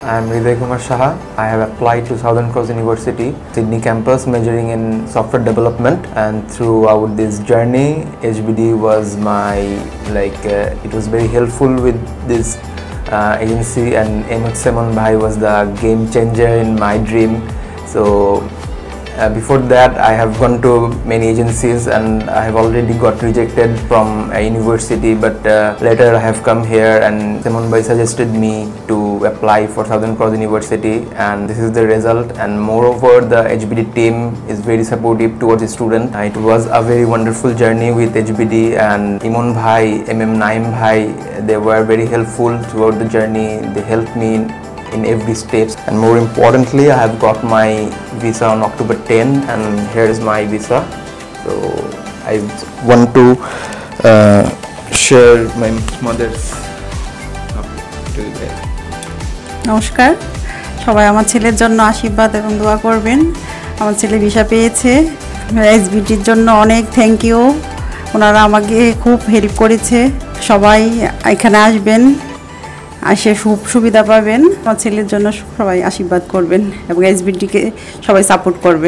I am Hriday Kumar Saha. I have applied to Southern Cross University, Sydney campus, majoring in software development. And throughout this journey, HBD was my it was very helpful with this agency, and Ahmed Semon Bhai was the game changer in my dream. So before that, I have gone to many agencies and I have already got rejected from a university, but later I have come here and Semon Bhai suggested me to apply for Southern Cross University, and this is the result. And moreover, the HBD team is very supportive towards the student. It was a very wonderful journey with HBD, and Imon Bhai, Naim Bhai, they were very helpful throughout the journey. They helped me in every step, and more importantly, I have got my visa on October 10, and here is my visa. So I want to share my mother's to you guys. নমস্কার, সবাই আমার ছেলের জন্য আশীর্বাদ এবং দোয়া করবেন। আমার ছেলে ভিসা পেয়েছে। এসবিটির জন্য অনেক থ্যাংক ইউ। ওনারা আমাকে খুব হেল্প করেছে। সবাই এখানে আসবেন, আসে সুবিধা পাবেন। আমার ছেলের জন্য সবাই আশীর্বাদ করবেন এবং এসবিটিকে সবাই সাপোর্ট করবেন।